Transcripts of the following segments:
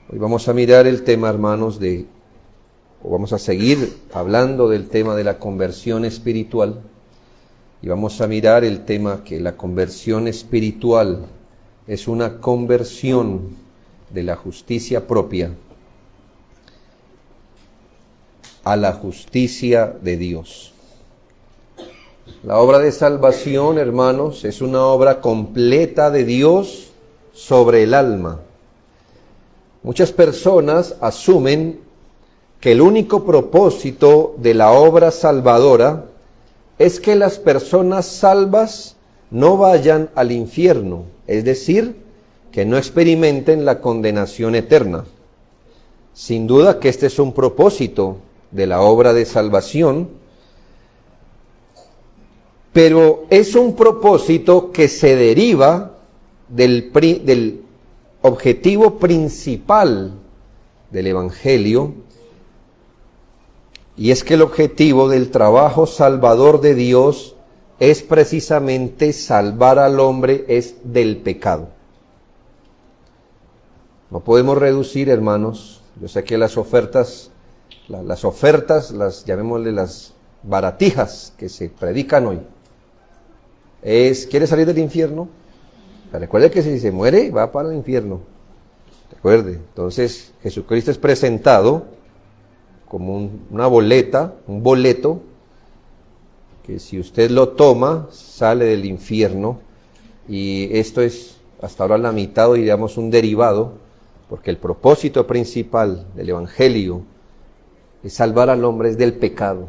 Hoy vamos a mirar el tema, hermanos, vamos a seguir hablando del tema de la conversión espiritual. Y vamos a mirar el tema que la conversión espiritual es una conversión de la justicia propia a la justicia de Dios. La obra de salvación, hermanos, es una obra completa de Dios sobre el alma. Muchas personas asumen que el único propósito de la obra salvadora es que las personas salvas no vayan al infierno, es decir, que no experimenten la condenación eterna. Sin duda que este es un propósito de la obra de salvación, pero es un propósito que se deriva del objetivo principal del Evangelio, y es que el objetivo del trabajo salvador de Dios es precisamente salvar al hombre del pecado. No podemos reducir, hermanos, yo sé que las ofertas, llamémosle las baratijas que se predican hoy, ¿quiere salir del infierno? Recuerde que si se muere, va para el infierno. Recuerde, entonces Jesucristo es presentado como una boleta, un boleto, que si usted lo toma, sale del infierno. Y esto es hasta ahora la mitad, o diríamos un derivado, porque el propósito principal del Evangelio es salvar al hombre del pecado.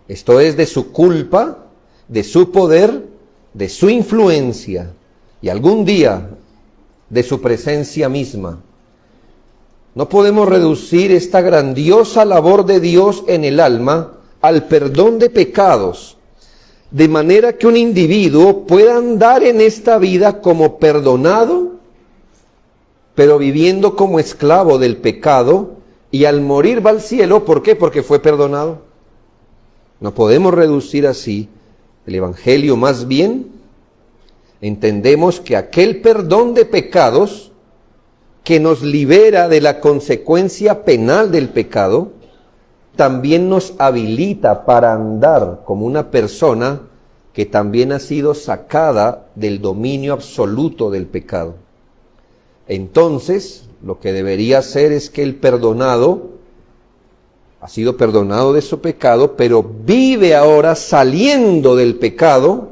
Esto es de su culpa, de su poder, de su influencia y algún día de su presencia misma. No podemos reducir esta grandiosa labor de Dios en el alma al perdón de pecados, de manera que un individuo pueda andar en esta vida como perdonado, pero viviendo como esclavo del pecado, y al morir va al cielo. ¿Por qué? Porque fue perdonado. No podemos reducir así el Evangelio. Más bien, entendemos que aquel perdón de pecados que nos libera de la consecuencia penal del pecado, también nos habilita para andar como una persona que también ha sido sacada del dominio absoluto del pecado. Entonces, lo que debería hacer es que el perdonado ha sido perdonado de su pecado, pero vive ahora saliendo del pecado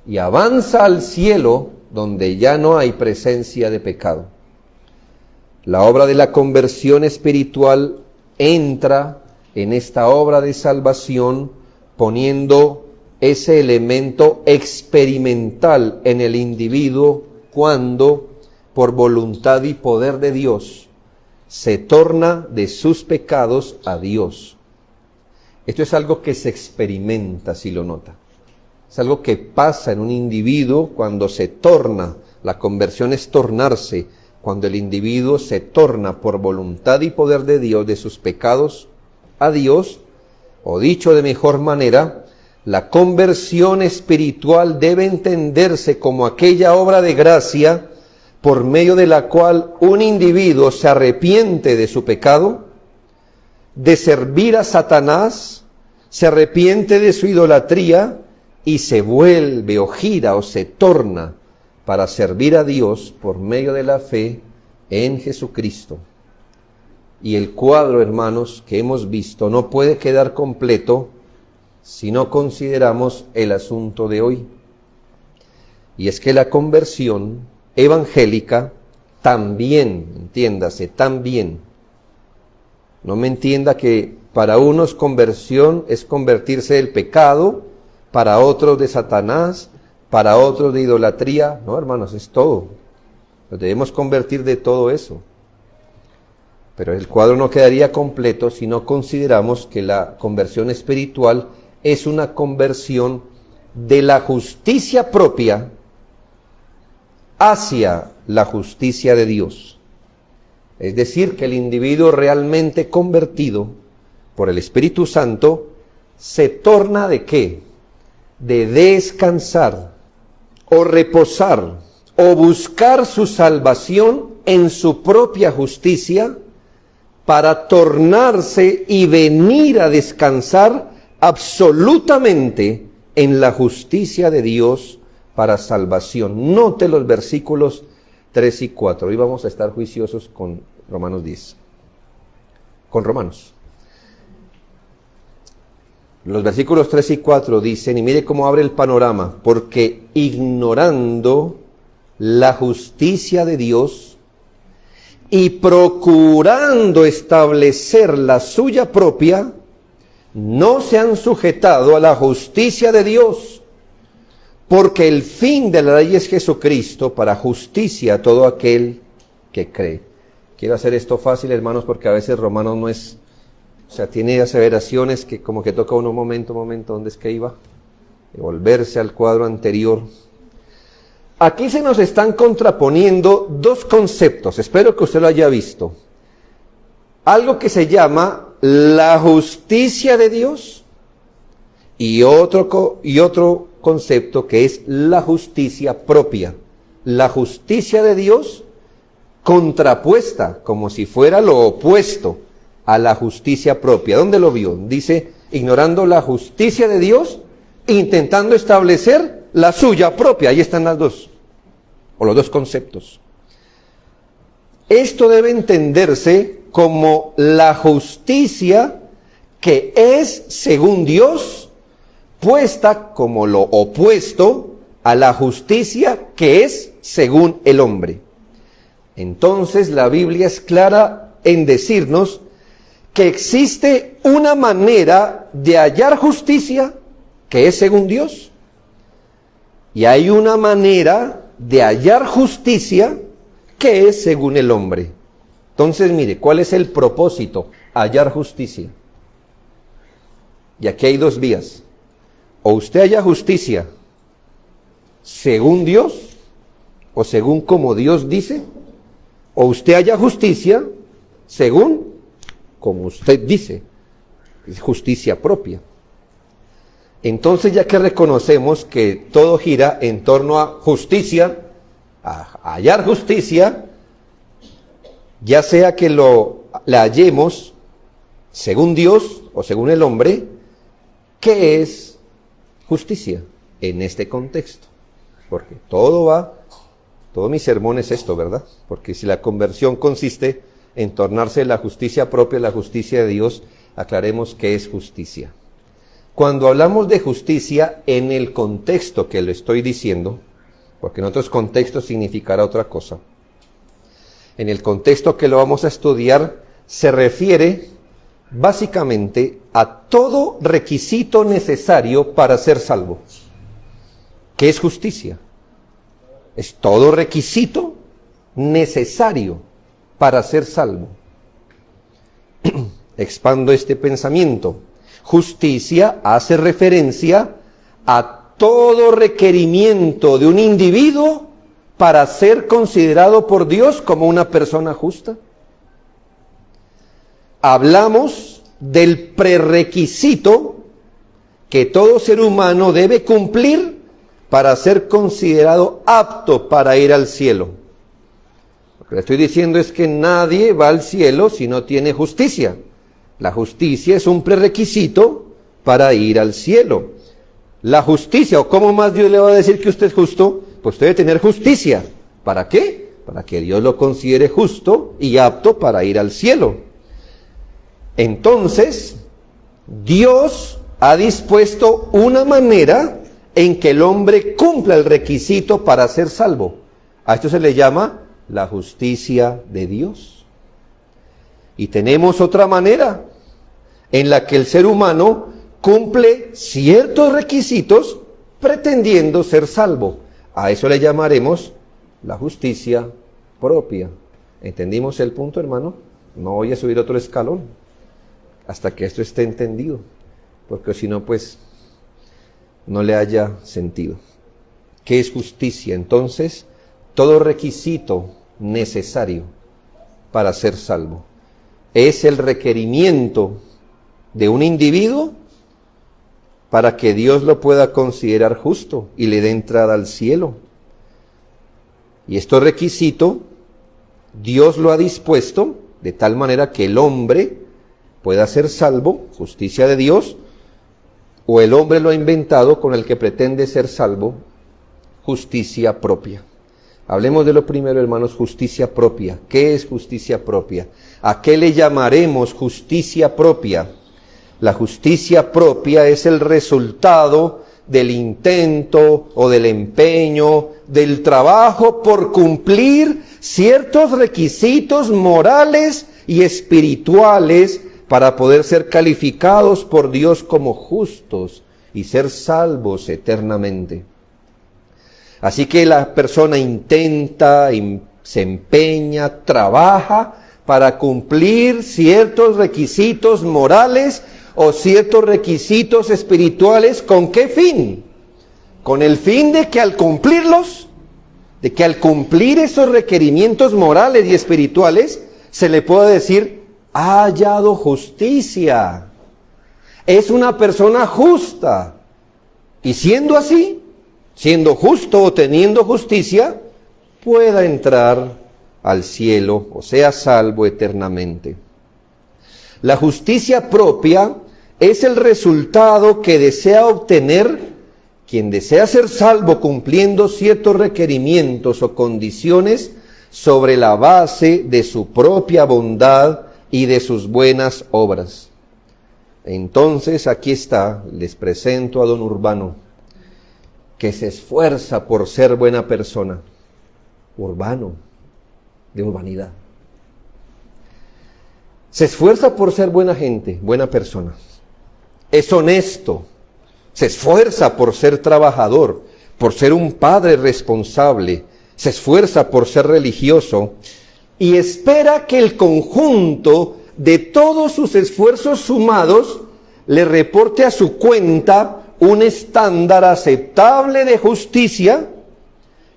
y avanza al cielo donde ya no hay presencia de pecado. La obra de la conversión espiritual entra en esta obra de salvación poniendo ese elemento experimental en el individuo cuando, por voluntad y poder de Dios, se torna de sus pecados a Dios. Esto es algo que se experimenta, si lo nota. Es algo que pasa en un individuo cuando se torna. La conversión es tornarse, cuando el individuo se torna por voluntad y poder de Dios de sus pecados a Dios, o dicho de mejor manera, la conversión espiritual debe entenderse como aquella obra de gracia por medio de la cual un individuo se arrepiente de su pecado, de servir a Satanás, se arrepiente de su idolatría y se vuelve o gira o se torna para servir a Dios por medio de la fe en Jesucristo. Y el cuadro, hermanos, que hemos visto no puede quedar completo si no consideramos el asunto de hoy. Y es que la conversión evangélica también, entiéndase, también. No me entienda que para unos conversión es convertirse del pecado, para otros de Satanás, para otros de idolatría. No, hermanos, es todo. Nos debemos convertir de todo eso. Pero el cuadro no quedaría completo si no consideramos que la conversión espiritual es una conversión de la justicia propia hacia la justicia de Dios. Es decir, que el individuo realmente convertido por el Espíritu Santo se torna ¿de qué? De descansar o reposar o buscar su salvación en su propia justicia para tornarse y venir a descansar absolutamente en la justicia de Dios para salvación. Note los versículos 3 y 4. Hoy vamos a estar juiciosos con Romanos 10. Con Romanos. Los versículos 3 y 4 dicen, y mire cómo abre el panorama, porque ignorando la justicia de Dios y procurando establecer la suya propia, no se han sujetado a la justicia de Dios, porque el fin de la ley es Jesucristo para justicia a todo aquel que cree. Quiero hacer esto fácil, hermanos, porque a veces Romanos no es, o sea, tiene aseveraciones que como que toca uno un momento, ¿dónde es que iba? De volverse al cuadro anterior. Aquí se nos están contraponiendo dos conceptos, espero que usted lo haya visto. Algo que se llama la justicia de Dios y otro concepto que es la justicia propia. La justicia de Dios contrapuesta, como si fuera lo opuesto a la justicia propia. ¿Dónde lo vio? Dice, ignorando la justicia de Dios, intentando establecer la suya propia. Ahí están las dos, o los dos conceptos. Esto debe entenderse como la justicia que es según Dios, puesta como lo opuesto a la justicia que es según el hombre. Entonces la Biblia es clara en decirnos que existe una manera de hallar justicia que es según Dios, y hay una manera de hallar justicia que es según el hombre. Entonces, mire, ¿cuál es el propósito? Hallar justicia. Y aquí hay dos vías. O usted halla justicia según Dios, o según como Dios dice, o usted halla justicia según como usted dice, es justicia propia. Entonces, ya que reconocemos que todo gira en torno a justicia, a hallar justicia, ya sea que la hallemos según Dios o según el hombre, ¿qué es justicia en este contexto? Porque todo mi sermón es esto, ¿verdad? Porque si la conversión consiste en tornarse la justicia propia, la justicia de Dios, aclaremos qué es justicia. Cuando hablamos de justicia en el contexto que lo estoy diciendo, porque en otros contextos significará otra cosa, en el contexto que lo vamos a estudiar, se refiere básicamente a todo requisito necesario para ser salvo. ¿Qué es justicia? Es todo requisito necesario para ser salvo. Expando este pensamiento. Justicia hace referencia a todo requerimiento de un individuo para ser considerado por Dios como una persona justa. Hablamos del prerequisito que todo ser humano debe cumplir para ser considerado apto para ir al cielo. Lo que le estoy diciendo es que nadie va al cielo si no tiene justicia. La justicia es un prerequisito para ir al cielo. La justicia, o cómo más Dios le va a decir que usted es justo, pues usted debe tener justicia. ¿Para qué? Para que Dios lo considere justo y apto para ir al cielo. Entonces, Dios ha dispuesto una manera en que el hombre cumpla el requisito para ser salvo. A esto se le llama la justicia de Dios. Y tenemos otra manera en la que el ser humano cumple ciertos requisitos pretendiendo ser salvo. A eso le llamaremos la justicia propia. ¿Entendimos el punto, hermano? No voy a subir otro escalón hasta que esto esté entendido, porque si no, pues no le haya sentido. ¿Qué es justicia? Entonces, todo requisito necesario para ser salvo. Es el requerimiento de un individuo para que Dios lo pueda considerar justo y le dé entrada al cielo. Y este requisito Dios lo ha dispuesto de tal manera que el hombre pueda ser salvo, justicia de Dios, o el hombre lo ha inventado con el que pretende ser salvo, justicia propia. Hablemos de lo primero, hermanos, justicia propia. ¿Qué es justicia propia? ¿A qué le llamaremos justicia propia? La justicia propia es el resultado del intento o del empeño, del trabajo por cumplir ciertos requisitos morales y espirituales para poder ser calificados por Dios como justos y ser salvos eternamente. Así que la persona intenta, se empeña, trabaja para cumplir ciertos requisitos morales o ciertos requisitos espirituales. ¿Con qué fin? Con el fin de que al cumplirlos, de que al cumplir esos requerimientos morales y espirituales, se le pueda decir, ha hallado justicia, es una persona justa. Y siendo así, siendo justo o teniendo justicia, pueda entrar al cielo, o sea, salvo eternamente. La justicia propia es el resultado que desea obtener quien desea ser salvo cumpliendo ciertos requerimientos o condiciones sobre la base de su propia bondad y de sus buenas obras. Entonces aquí está, les presento a don Urbano, que se esfuerza por ser buena persona. Urbano, de urbanidad. Se esfuerza por ser buena gente, buena persona. Es honesto, se esfuerza por ser trabajador, por ser un padre responsable, se esfuerza por ser religioso y espera que el conjunto de todos sus esfuerzos sumados le reporte a su cuenta un estándar aceptable de justicia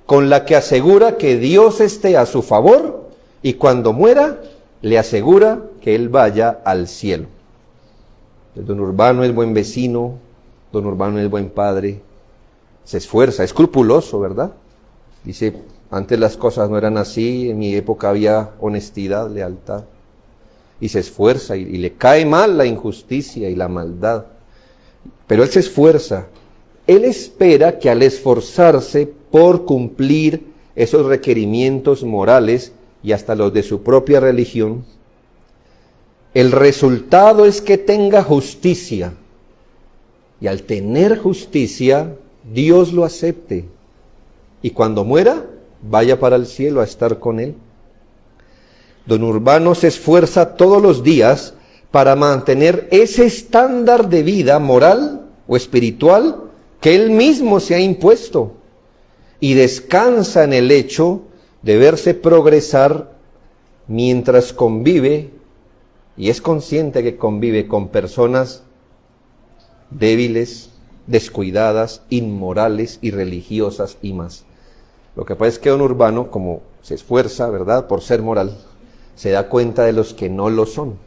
con la que asegura que Dios esté a su favor y cuando muera le asegura que él vaya al cielo. Don Urbano es buen vecino, don Urbano es buen padre, se esfuerza, es escrupuloso, ¿verdad? Dice, antes las cosas no eran así, en mi época había honestidad, lealtad. Y se esfuerza y le cae mal la injusticia y la maldad. Pero él se esfuerza. Él espera que al esforzarse por cumplir esos requerimientos morales y hasta los de su propia religión, el resultado es que tenga justicia. Y al tener justicia, Dios lo acepte. Y cuando muera, vaya para el cielo a estar con él. Don Urbano se esfuerza todos los días para mantener ese estándar de vida moral o espiritual que él mismo se ha impuesto y descansa en el hecho de verse progresar mientras convive y es consciente que convive con personas débiles, descuidadas, inmorales, irreligiosas y más. Lo que pasa es que don Urbano, como se esfuerza, ¿verdad?, por ser moral, se da cuenta de los que no lo son.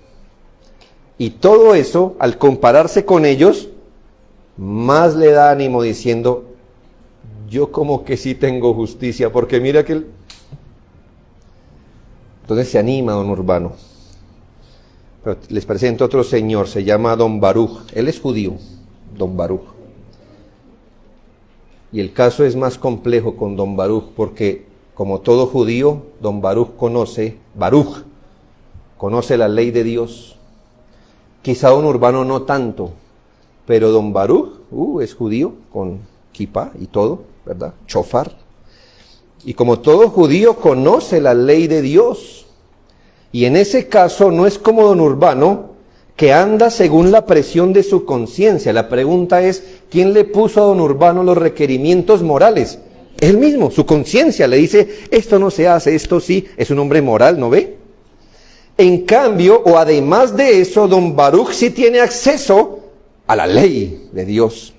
Y todo eso, al compararse con ellos, más le da ánimo diciendo, yo como que sí tengo justicia, porque mira que... Entonces se anima don Urbano. Pero les presento otro señor, se llama don Baruch. Él es judío, don Baruch. Y el caso es más complejo con don Baruch, porque como todo judío, don Baruch conoce la ley de Dios. Quizá don Urbano no tanto, pero don Baruch es judío, con kipá y todo, ¿verdad? Chofar. Y como todo judío conoce la ley de Dios. Y en ese caso no es como don Urbano, que anda según la presión de su conciencia. La pregunta es, ¿quién le puso a don Urbano los requerimientos morales? Él mismo, su conciencia le dice, esto no se hace, esto sí, es un hombre moral, ¿no ve? En cambio, o además de eso, don Baruch sí tiene acceso a la ley de Dios.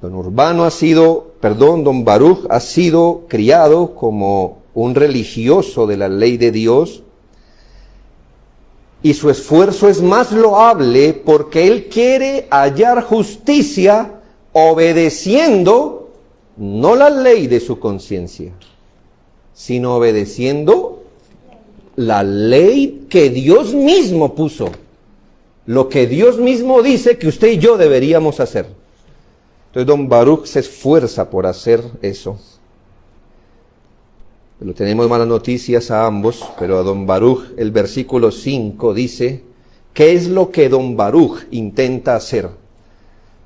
Don Baruch ha sido criado como un religioso de la ley de Dios y su esfuerzo es más loable porque él quiere hallar justicia obedeciendo no la ley de su conciencia, sino obedeciendo la ley que Dios mismo puso. Lo que Dios mismo dice que usted y yo deberíamos hacer. Entonces don Baruch se esfuerza por hacer eso. Pero tenemos malas noticias a ambos, pero a don Baruch el versículo 5 dice, ¿qué es lo que don Baruch intenta hacer?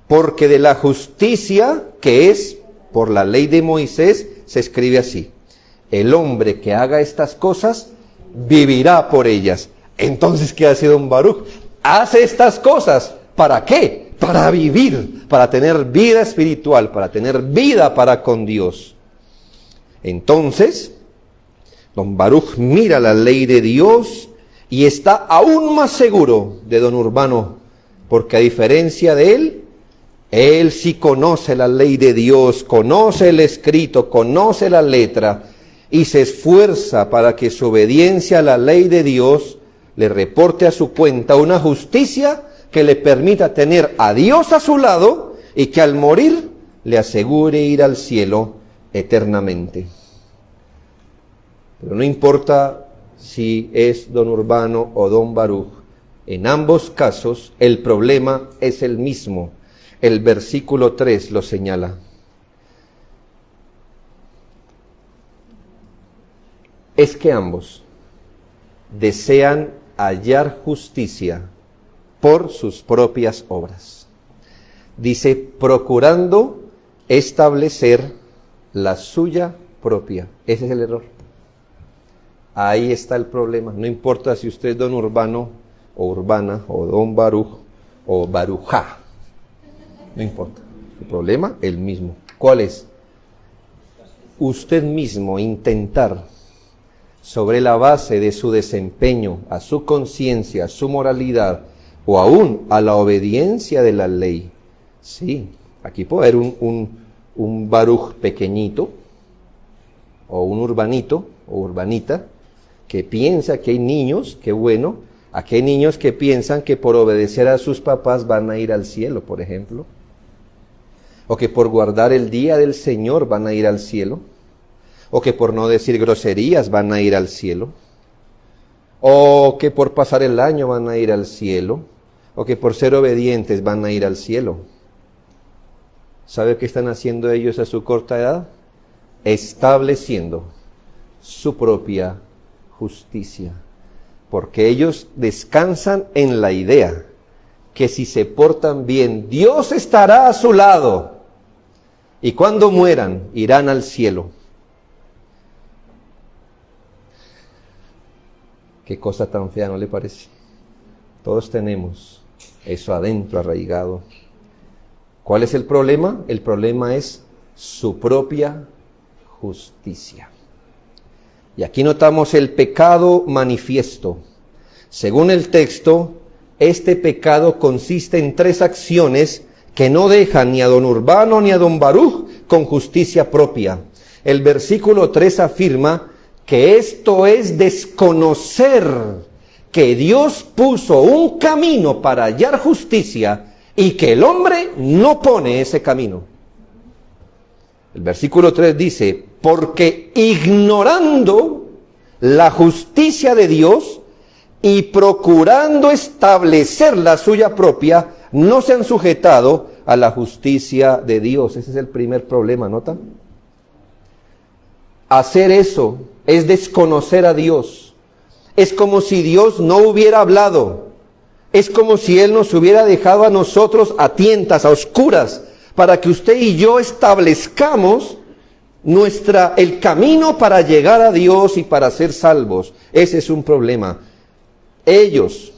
Porque de la justicia que es por la ley de Moisés se escribe así, el hombre que haga estas cosas vivirá por ellas. Entonces, ¿qué hace don Baruch? Hace estas cosas, ¿para qué? Para vivir, para tener vida espiritual, para tener vida para con Dios. Entonces, don Baruch mira la ley de Dios y está aún más seguro de don Urbano, porque a diferencia de él sí conoce la ley de Dios, conoce el escrito, conoce la letra y se esfuerza para que su obediencia a la ley de Dios le reporte a su cuenta una justicia que le permita tener a Dios a su lado y que al morir le asegure ir al cielo eternamente. Pero no importa si es don Urbano o don Baruch, en ambos casos el problema es el mismo. El versículo 3 lo señala. Es que ambos desean hallar justicia por sus propias obras. Dice, procurando establecer la suya propia. Ese es el error. Ahí está el problema. No importa si usted es don Urbano, o Urbana, o don Baruch, o Barujá. No importa. El problema, el mismo. ¿Cuál es? Usted mismo intentar, sobre la base de su desempeño, a su conciencia, a su moralidad, o aún a la obediencia de la ley. Sí, aquí puede haber un Baruch pequeñito, o un urbanito, o urbanita, que piensa que hay niños, que bueno, aquí hay niños que piensan que por obedecer a sus papás van a ir al cielo, por ejemplo, o que por guardar el día del Señor van a ir al cielo, o que por no decir groserías van a ir al cielo, o que por pasar el año van a ir al cielo, o que por ser obedientes van a ir al cielo. ¿Sabe qué están haciendo ellos a su corta edad? Estableciendo su propia justicia, porque ellos descansan en la idea que si se portan bien, Dios estará a su lado, y cuando mueran, irán al cielo. Qué cosa tan fea, ¿no le parece? Todos tenemos eso adentro arraigado. ¿Cuál es el problema? El problema es su propia justicia. Y aquí notamos el pecado manifiesto. Según el texto, este pecado consiste en 3 acciones que no dejan ni a don Urbano ni a don Baruch con justicia propia. El versículo 3 afirma que esto es desconocer que Dios puso un camino para hallar justicia y que el hombre no pone ese camino. El versículo 3 dice, porque ignorando la justicia de Dios y procurando establecer la suya propia, no se han sujetado a la justicia de Dios. Ese es el primer problema, ¿nota? Hacer eso es desconocer a Dios. Es como si Dios no hubiera hablado. Es como si Él nos hubiera dejado a nosotros a tientas, a oscuras, para que usted y yo establezcamos el camino para llegar a Dios y para ser salvos. Ese es un problema. Ellos,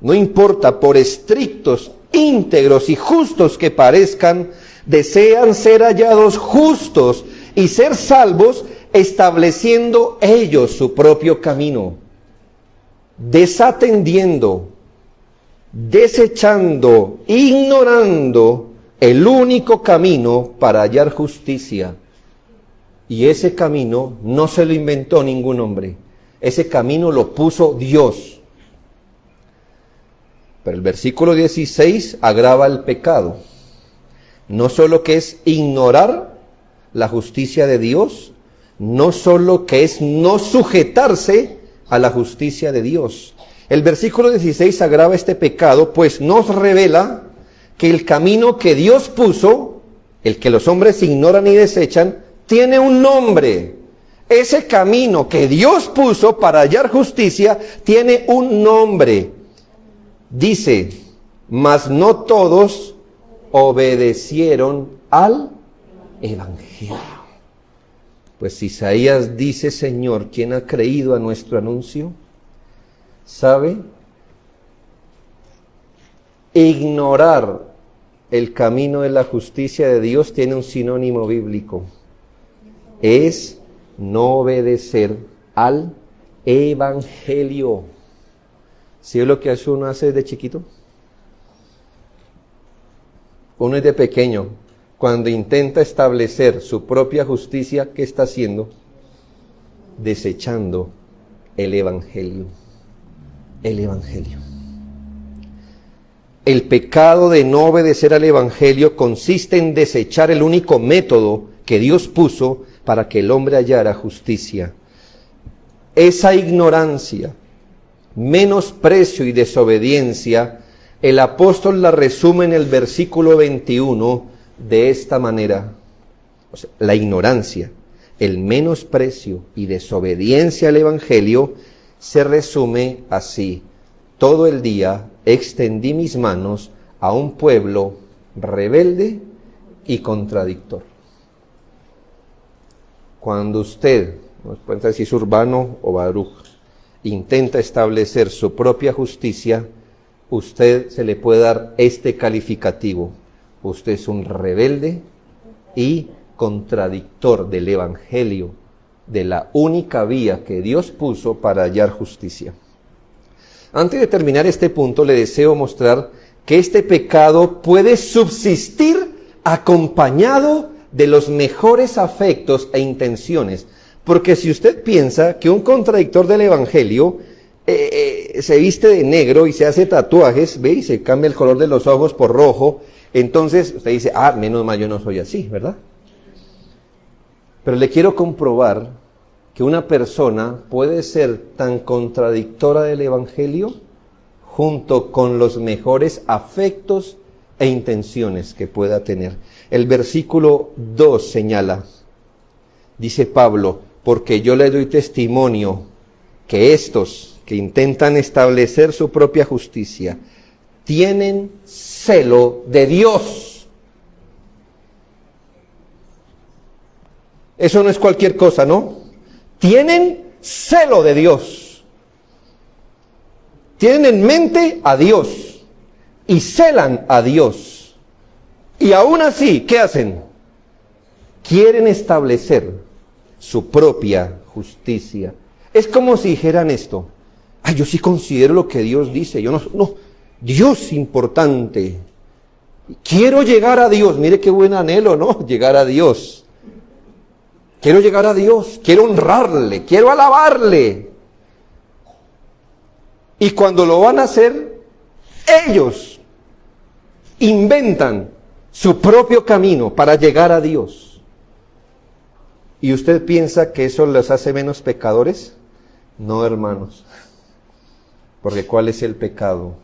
no importa por estrictos, íntegros y justos que parezcan, desean ser hallados justos y ser salvos, estableciendo ellos su propio camino, desatendiendo, desechando, ignorando el único camino para hallar justicia. Y ese camino no se lo inventó ningún hombre, ese camino lo puso Dios. Pero el versículo 16 agrava el pecado. No solo que es ignorar la justicia de Dios, no solo que es no sujetarse a la justicia de Dios. El versículo 16 agrava este pecado, pues nos revela que el camino que Dios puso, el que los hombres ignoran y desechan, tiene un nombre. Ese camino que Dios puso para hallar justicia tiene un nombre. Dice, mas no todos obedecieron al Evangelio. Pues Isaías dice, Señor, ¿quién ha creído a nuestro anuncio? ¿Sabe? Ignorar el camino de la justicia de Dios tiene un sinónimo bíblico. Es no obedecer al Evangelio. ¿Sí es lo que uno hace de chiquito? Uno es de pequeño. Cuando intenta establecer su propia justicia, ¿qué está haciendo? Desechando el Evangelio. El Evangelio. El pecado de no obedecer al Evangelio consiste en desechar el único método que Dios puso para que el hombre hallara justicia. Esa ignorancia, menosprecio y desobediencia, el apóstol la resume en el versículo 21 de esta manera. O sea, la ignorancia, el menosprecio y desobediencia al Evangelio se resume así: todo el día extendí mis manos a un pueblo rebelde y contradictor. Cuando usted, no puede saber si es Urbano o Baruch, intenta establecer su propia justicia, usted se le puede dar este calificativo: usted es un rebelde y contradictor del Evangelio, de la única vía que Dios puso para hallar justicia. Antes de terminar este punto, le deseo mostrar que este pecado puede subsistir acompañado de los mejores afectos e intenciones. Porque si usted piensa que un contradictor del Evangelio se viste de negro y se hace tatuajes, ve, y se cambia el color de los ojos por rojo, entonces usted dice, menos mal yo no soy así, ¿verdad? Pero le quiero comprobar que una persona puede ser tan contradictora del Evangelio junto con los mejores afectos e intenciones que pueda tener. El versículo 2 señala, dice Pablo, porque yo le doy testimonio que estos que intentan establecer su propia justicia tienen celo de Dios. Eso no es cualquier cosa, ¿no? Tienen celo de Dios. Tienen en mente a Dios y celan a Dios. Y aún así, ¿qué hacen? Quieren establecer su propia justicia. Es como si dijeran esto: yo sí considero lo que Dios dice. Dios es importante. Quiero llegar a Dios. Mire qué buen anhelo, ¿no? Llegar a Dios. Quiero llegar a Dios, quiero honrarle, quiero alabarle. Y cuando lo van a hacer, ellos inventan su propio camino para llegar a Dios. ¿Y usted piensa que eso los hace menos pecadores? No, hermanos. Porque ¿cuál es el pecado?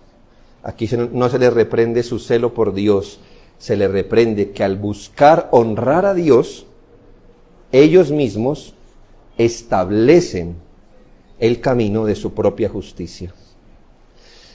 Aquí no se le reprende su celo por Dios, se le reprende que al buscar honrar a Dios, ellos mismos establecen el camino de su propia justicia.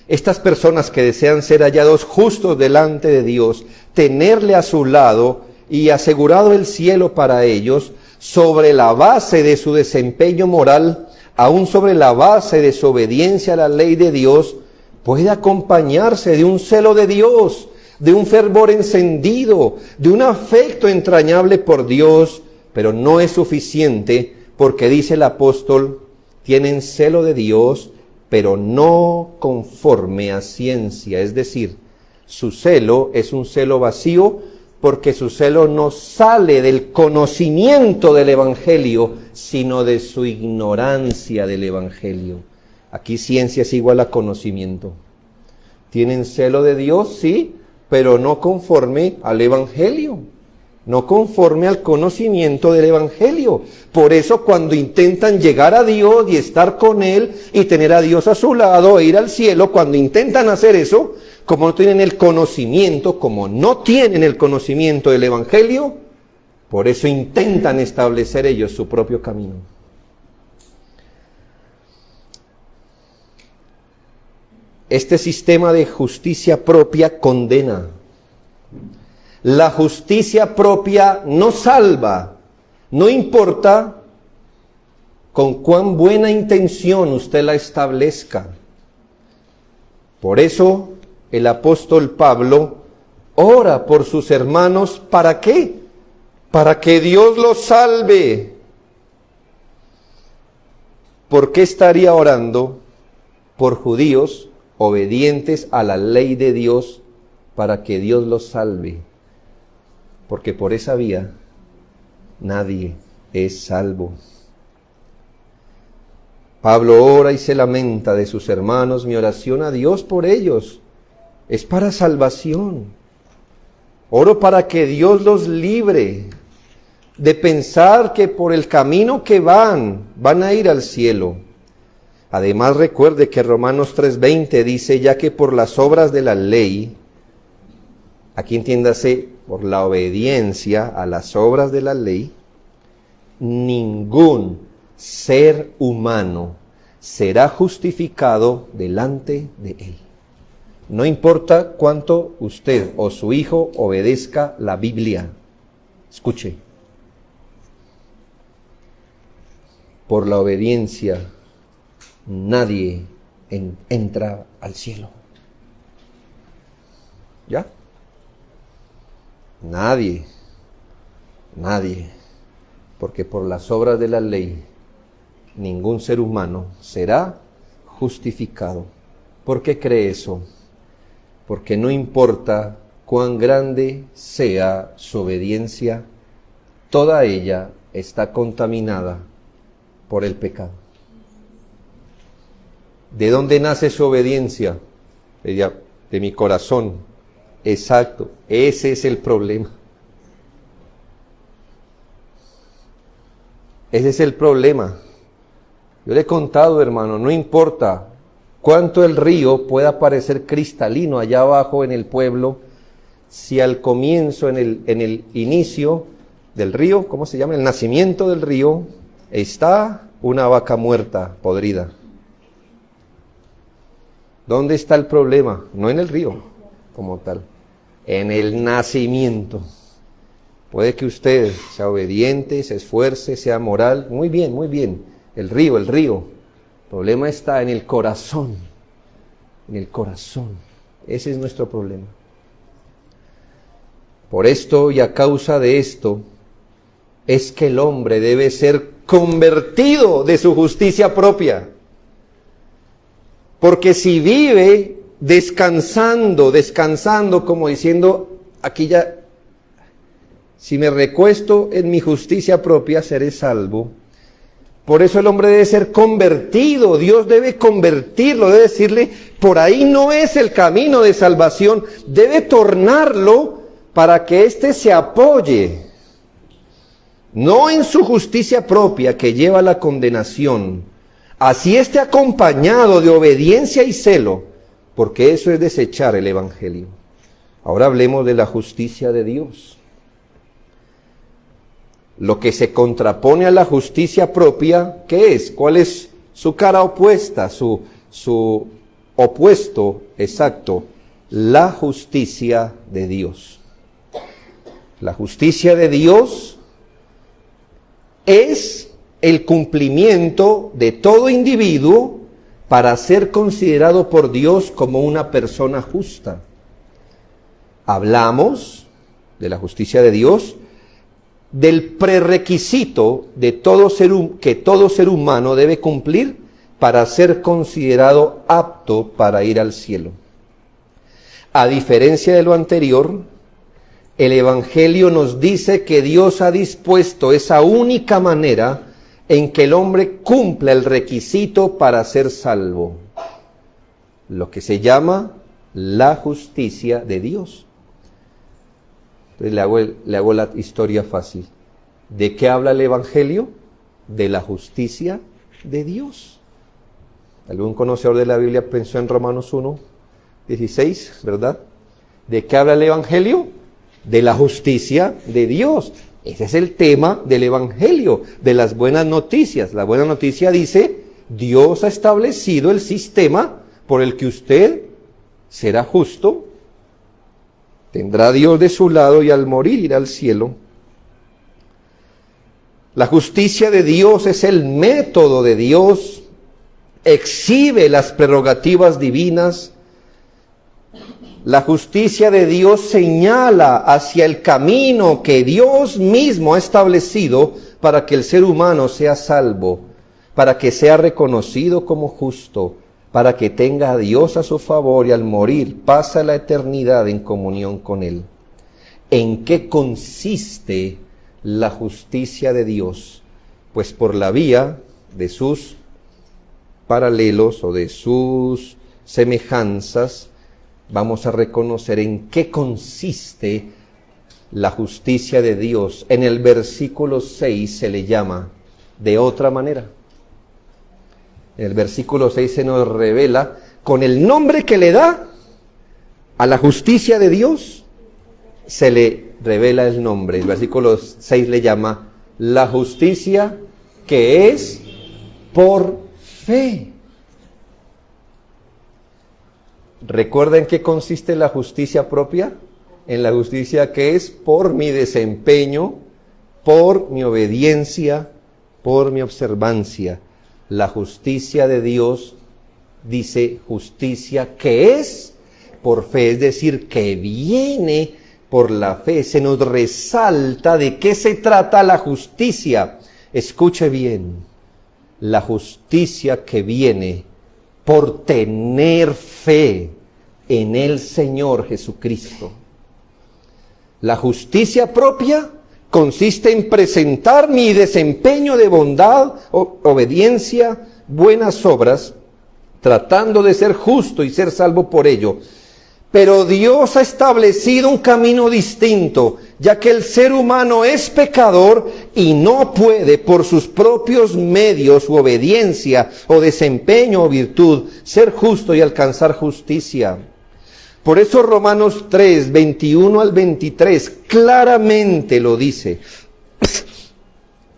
Estas personas que desean ser hallados justos delante de Dios, tenerle a su lado y asegurado el cielo para ellos, sobre la base de su desempeño moral, aún sobre la base de su obediencia a la ley de Dios, puede acompañarse de un celo de Dios, de un fervor encendido, de un afecto entrañable por Dios. Pero no es suficiente, porque dice el apóstol, tienen celo de Dios, pero no conforme a ciencia. Es decir, su celo es un celo vacío, porque su celo no sale del conocimiento del Evangelio, sino de su ignorancia del Evangelio. Aquí ciencia es igual a conocimiento. Tienen celo de Dios, sí, pero no conforme al Evangelio. no conforme al conocimiento del Evangelio. Por eso cuando intentan llegar a Dios y estar con Él y tener a Dios a su lado e ir al cielo, cuando intentan hacer eso, como no tienen el conocimiento, como no tienen el conocimiento del Evangelio, por eso intentan establecer ellos su propio camino. Este sistema de justicia propia condena. La justicia propia no salva, no importa con cuán buena intención usted la establezca. Por eso el apóstol Pablo ora por sus hermanos, ¿para qué? Para que Dios los salve. ¿Por qué estaría orando por judíos obedientes a la ley de Dios para que Dios los salve? Porque por esa vía nadie es salvo. Pablo ora y se lamenta de sus hermanos. Mi oración a Dios por ellos es para salvación. Oro para que Dios los libre de pensar que por el camino que van a ir al cielo. Además recuerde que Romanos 3:20 dice, ya que por las obras de la ley, aquí entiéndase, por la obediencia a las obras de la ley, ningún ser humano será justificado delante de él. No importa cuánto usted o su hijo obedezca la Biblia. Escuche. Por la obediencia nadie entra al cielo. ¿Ya? Nadie. Porque por las obras de la ley ningún ser humano será justificado. ¿Por qué cree eso? Porque no importa cuán grande sea su obediencia, toda ella está contaminada por el pecado. ¿De dónde nace su obediencia? De mi corazón. Exacto, ese es el problema. Ese es el problema. Yo le he contado, hermano, no importa cuánto el río pueda parecer cristalino allá abajo en el pueblo, si al comienzo, en el inicio del río, ¿cómo se llama? El nacimiento del río, está una vaca muerta, podrida. ¿Dónde está el problema? No en el río como tal, en el nacimiento. Puede que usted sea obediente, se esfuerce, sea moral, muy bien. El río. El problema está en el corazón. En el corazón. Ese es nuestro problema. Por esto y a causa de esto, es que el hombre debe ser convertido de su justicia propia. Porque si vive descansando, como diciendo, aquí ya, si me recuesto en mi justicia propia, seré salvo. Por eso el hombre debe ser convertido, Dios debe convertirlo, debe decirle, por ahí no es el camino de salvación, debe tornarlo para que éste se apoye, no en su justicia propia que lleva a la condenación, así esté acompañado de obediencia y celo, porque eso es desechar el Evangelio. Ahora hablemos de la justicia de Dios. Lo que se contrapone a la justicia propia, ¿qué es? ¿Cuál es su cara opuesta, su opuesto exacto? La justicia de Dios. La justicia de Dios es el cumplimiento de todo individuo para ser considerado por Dios como una persona justa. Hablamos de la justicia de Dios, del prerequisito de que todo ser humano debe cumplir para ser considerado apto para ir al cielo. A diferencia de lo anterior, el Evangelio nos dice que Dios ha dispuesto esa única manera en que el hombre cumpla el requisito para ser salvo, lo que se llama la justicia de Dios. Entonces le hago la historia fácil. ¿De qué habla el Evangelio? De la justicia de Dios. Algún conocedor de la Biblia pensó en Romanos 1:16, ¿verdad? ¿De qué habla el Evangelio? De la justicia de Dios. Ese es el tema del Evangelio, de las buenas noticias. La buena noticia dice, Dios ha establecido el sistema por el que usted será justo, tendrá a Dios de su lado y al morir irá al cielo. La justicia de Dios es el método de Dios, exhibe las prerrogativas divinas. La justicia de Dios señala hacia el camino que Dios mismo ha establecido para que el ser humano sea salvo, para que sea reconocido como justo, para que tenga a Dios a su favor y al morir pasa la eternidad en comunión con Él. ¿En qué consiste la justicia de Dios? Pues por la vía de sus paralelos o de sus semejanzas, vamos a reconocer en qué consiste la justicia de Dios. En el versículo 6 se le llama de otra manera. En el versículo 6 se nos revela con el nombre que le da a la justicia de Dios, se le revela el nombre. El versículo 6 le llama la justicia que es por fe. ¿Recuerda en qué consiste la justicia propia? En la justicia que es por mi desempeño, por mi obediencia, por mi observancia. La justicia de Dios dice justicia que es por fe, es decir, que viene por la fe. Se nos resalta de qué se trata la justicia. Escuche bien, la justicia que viene por tener fe en el Señor Jesucristo. La justicia propia consiste en presentar mi desempeño de bondad, obediencia, buenas obras, tratando de ser justo y ser salvo por ello. Pero Dios ha establecido un camino distinto, ya que el ser humano es pecador y no puede por sus propios medios u obediencia o desempeño o virtud ser justo y alcanzar justicia. Por eso Romanos 3, 21 al 23 claramente lo dice.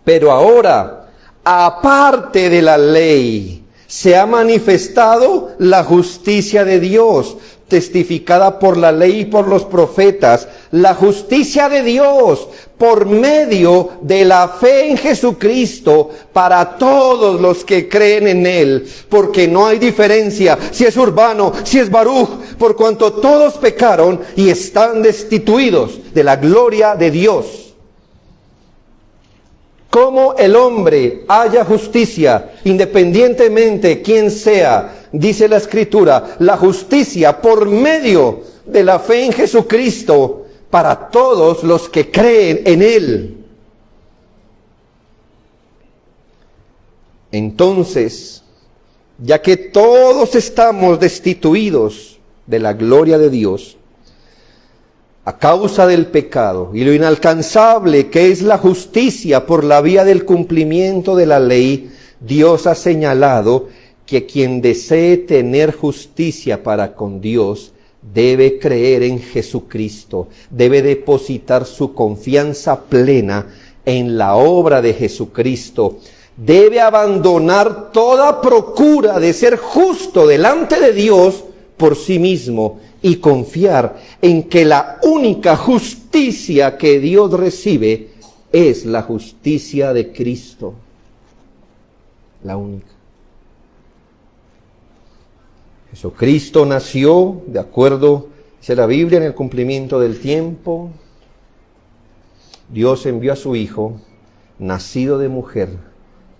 Pero ahora, aparte de la ley, se ha manifestado la justicia de Dios, testificada por la ley y por los profetas, la justicia de Dios por medio de la fe en Jesucristo para todos los que creen en Él, porque no hay diferencia si es Urbano, si es Baruch, por cuanto todos pecaron y están destituidos de la gloria de Dios. Cómo el hombre haya justicia, independientemente quién sea, dice la Escritura, la justicia por medio de la fe en Jesucristo para todos los que creen en Él. Entonces, ya que todos estamos destituidos de la gloria de Dios, a causa del pecado y lo inalcanzable que es la justicia por la vía del cumplimiento de la ley, Dios ha señalado que quien desee tener justicia para con Dios debe creer en Jesucristo, debe depositar su confianza plena en la obra de Jesucristo, debe abandonar toda procura de ser justo delante de Dios por sí mismo y confiar en que la única justicia que Dios recibe es la justicia de Cristo. La única. Jesucristo nació, de acuerdo, dice la Biblia, en el cumplimiento del tiempo. Dios envió a su Hijo, nacido de mujer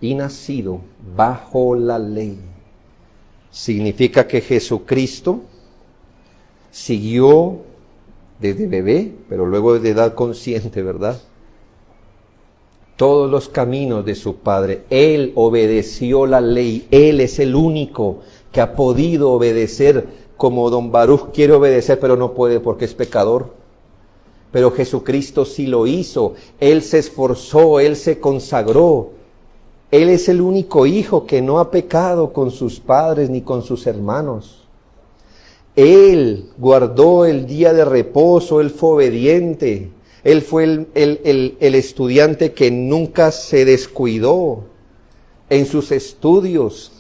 y nacido bajo la ley. Significa que Jesucristo siguió desde bebé, pero luego de edad consciente, ¿verdad? Todos los caminos de su Padre. Él obedeció la ley. Él es el único que ha podido obedecer como don Baruch quiere obedecer, pero no puede porque es pecador. Pero Jesucristo sí lo hizo. Él se esforzó, Él se consagró. Él es el único hijo que no ha pecado con sus padres ni con sus hermanos. Él guardó el día de reposo, Él fue obediente. Él fue el estudiante que nunca se descuidó en sus estudios.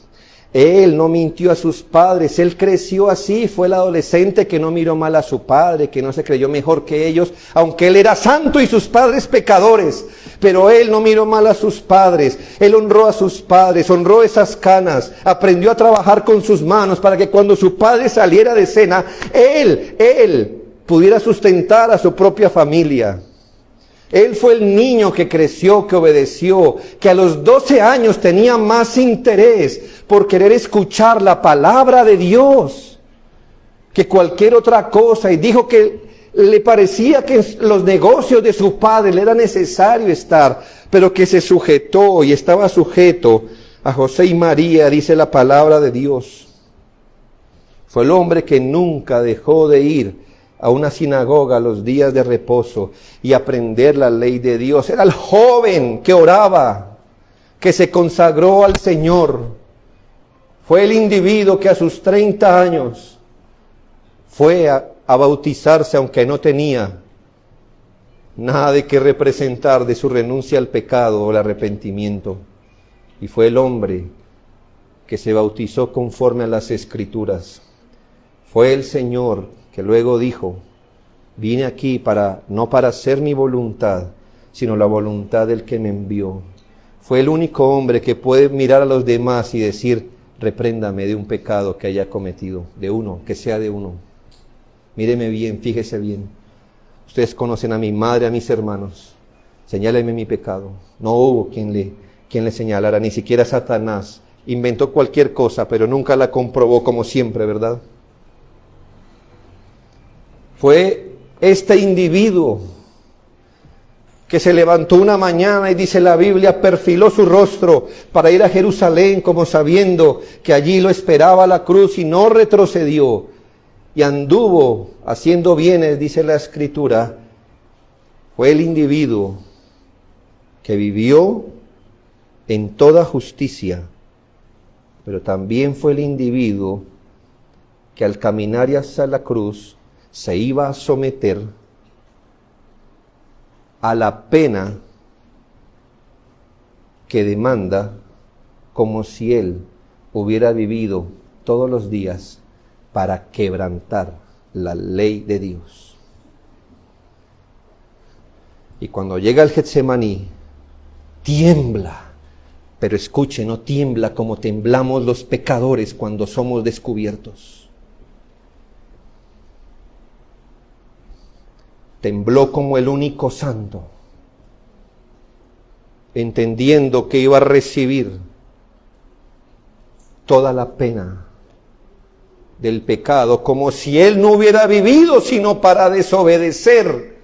Él no mintió a sus padres, él creció así, fue el adolescente que no miró mal a su padre, que no se creyó mejor que ellos, aunque él era santo y sus padres pecadores, pero él no miró mal a sus padres, él honró a sus padres, honró esas canas, aprendió a trabajar con sus manos para que cuando su padre saliera de cena, él pudiera sustentar a su propia familia. Él fue el niño que creció, que obedeció, que a los 12 años tenía más interés por querer escuchar la palabra de Dios que cualquier otra cosa. Y dijo que le parecía que en los negocios de su padre le era necesario estar, pero que se sujetó y estaba sujeto a José y María, dice la palabra de Dios. Fue el hombre que nunca dejó de ir a una sinagoga los días de reposo y aprender la ley de Dios. Era el joven que oraba, que se consagró al Señor. Fue el individuo que a sus 30 años fue a bautizarse, aunque no tenía nada de qué representar de su renuncia al pecado o el arrepentimiento. Y fue el hombre que se bautizó conforme a las Escrituras. Fue el Señor que luego dijo, vine aquí no para hacer mi voluntad, sino la voluntad del que me envió. Fue el único hombre que puede mirar a los demás y decir, repréndame de un pecado que haya cometido, de uno, que sea de uno. Míreme bien, fíjese bien. Ustedes conocen a mi madre, a mis hermanos. Señáleme mi pecado. No hubo quien le señalara, ni siquiera Satanás. Inventó cualquier cosa, pero nunca la comprobó como siempre, ¿verdad? Fue este individuo que se levantó una mañana y dice la Biblia, perfiló su rostro para ir a Jerusalén como sabiendo que allí lo esperaba la cruz y no retrocedió y anduvo haciendo bienes, dice la Escritura. Fue el individuo que vivió en toda justicia, pero también fue el individuo que al caminar hacia la cruz se iba a someter a la pena que demanda, como si él hubiera vivido todos los días para quebrantar la ley de Dios. Y cuando llega al Getsemaní, tiembla, pero escuche, no tiembla como temblamos los pecadores cuando somos descubiertos. Tembló como el único santo, entendiendo que iba a recibir toda la pena del pecado, como si él no hubiera vivido sino para desobedecer.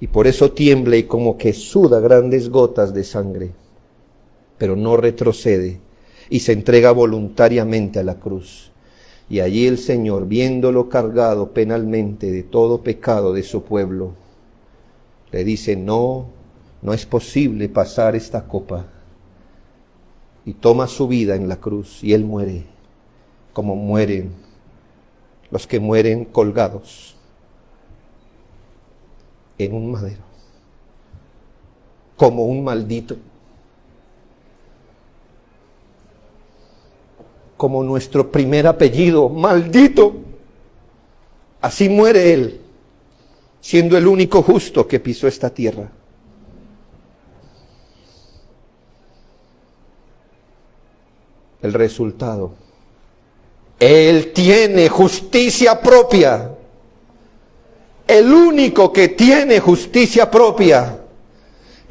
Y por eso tiembla y como que suda grandes gotas de sangre, pero no retrocede y se entrega voluntariamente a la cruz. Y allí el Señor, viéndolo cargado penalmente de todo pecado de su pueblo, le dice, no es posible pasar esta copa. Y toma su vida en la cruz y él muere, como mueren los que mueren colgados en un madero, como un maldito. Como nuestro primer apellido, maldito. Así muere él, siendo el único justo que pisó esta tierra. El resultado, él tiene justicia propia. El único que tiene justicia propia.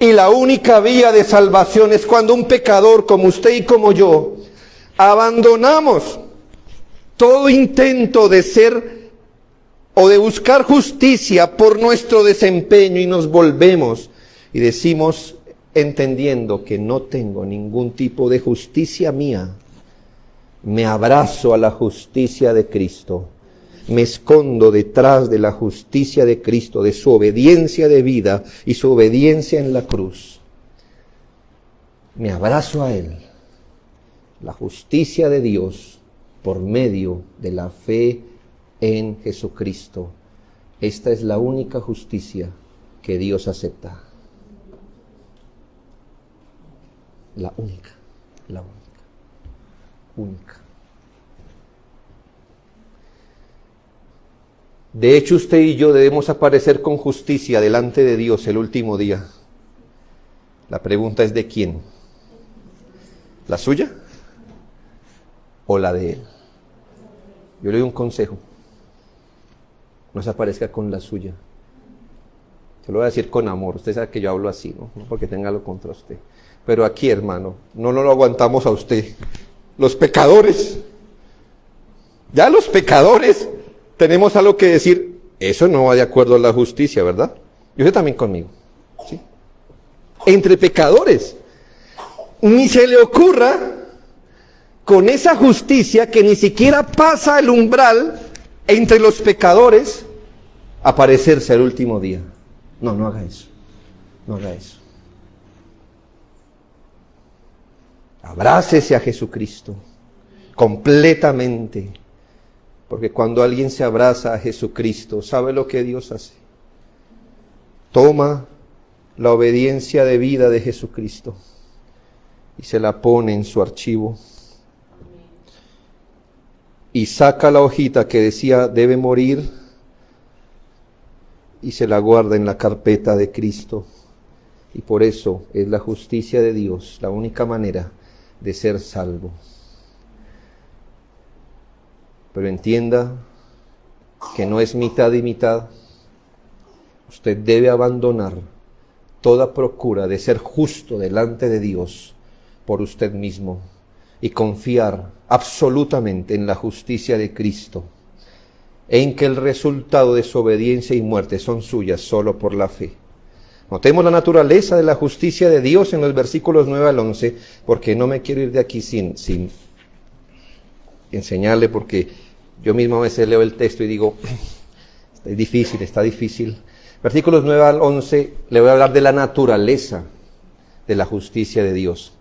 Y la única vía de salvación es cuando un pecador como usted y como yo abandonamos todo intento de ser o de buscar justicia por nuestro desempeño y nos volvemos y decimos, entendiendo que no tengo ningún tipo de justicia mía, me abrazo a la justicia de Cristo, me escondo detrás de la justicia de Cristo, de su obediencia de vida y su obediencia en la cruz. Me abrazo a Él, la justicia de Dios por medio de la fe en Jesucristo. Esta es la única justicia que Dios acepta. La única. De hecho, usted y yo debemos aparecer con justicia delante de Dios el último día. La pregunta es: ¿de quién? ¿La suya o la de Él? Yo le doy un consejo: no se aparezca con la suya. Se lo voy a decir con amor. Usted sabe que yo hablo así, ¿no? No porque tenga algo contra usted. Pero aquí, hermano, no lo aguantamos a usted. Los pecadores, ya los pecadores, tenemos algo que decir. Eso no va de acuerdo a la justicia, ¿verdad? Y usted también conmigo, ¿sí? Entre pecadores, ni se le ocurra con esa justicia que ni siquiera pasa el umbral entre los pecadores, aparecerse el último día. No haga eso. No haga eso. Abrácese a Jesucristo completamente, porque cuando alguien se abraza a Jesucristo, ¿sabe lo que Dios hace? Toma la obediencia de vida de Jesucristo y se la pone en su archivo y saca la hojita que decía debe morir y se la guarda en la carpeta de Cristo. Y por eso es la justicia de Dios la única manera de ser salvo. Pero entienda que no es mitad y mitad. Usted debe abandonar toda procura de ser justo delante de Dios por usted mismo y confiar absolutamente en la justicia de Cristo, en que el resultado de su obediencia y muerte son suyas solo por la fe. Notemos la naturaleza de la justicia de Dios en los versículos 9 al 11, porque no me quiero ir de aquí sin enseñarle, porque yo mismo a veces leo el texto y digo, está difícil. Versículos 9 al 11, le voy a hablar de la naturaleza de la justicia de Dios.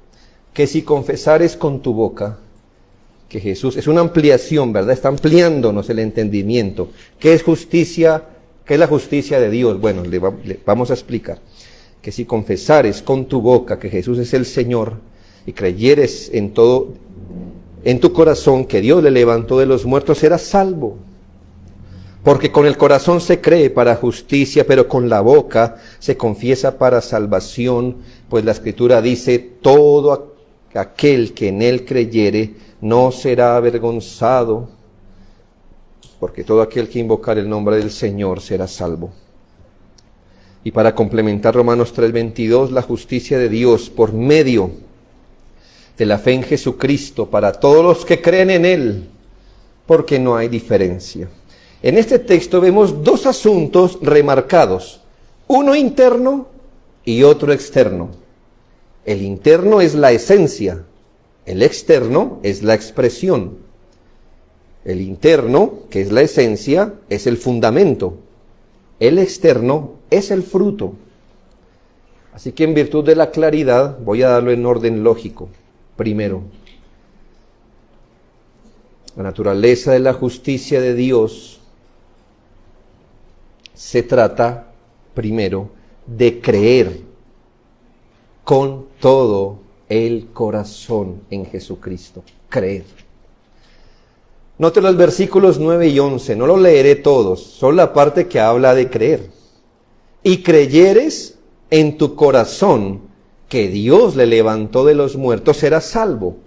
Que si confesares con tu boca que Jesús, es una ampliación, ¿verdad? Está ampliándonos el entendimiento. ¿Qué es justicia? ¿Qué es la justicia de Dios? Bueno, le vamos a explicar. Que si confesares con tu boca que Jesús es el Señor y creyeres en tu corazón que Dios le levantó de los muertos, serás salvo. Porque con el corazón se cree para justicia, pero con la boca se confiesa para salvación, pues la Escritura dice, todo aquel que en él creyere no será avergonzado, porque todo aquel que invocar el nombre del Señor será salvo. Y para complementar Romanos 3:22, la justicia de Dios por medio de la fe en Jesucristo para todos los que creen en Él, porque no hay diferencia. En este texto vemos dos asuntos remarcados, uno interno y otro externo. El interno es la esencia, el externo es la expresión. El interno, que es la esencia, es el fundamento. El externo es el fruto. Así que en virtud de la claridad, voy a darlo en orden lógico. Primero, la naturaleza de la justicia de Dios se trata, primero, de creer con todo el corazón en Jesucristo. Creer. Note los versículos 9 y 11, no los leeré todos, solo la parte que habla de creer. Y creyeres en tu corazón que Dios le levantó de los muertos, serás salvo.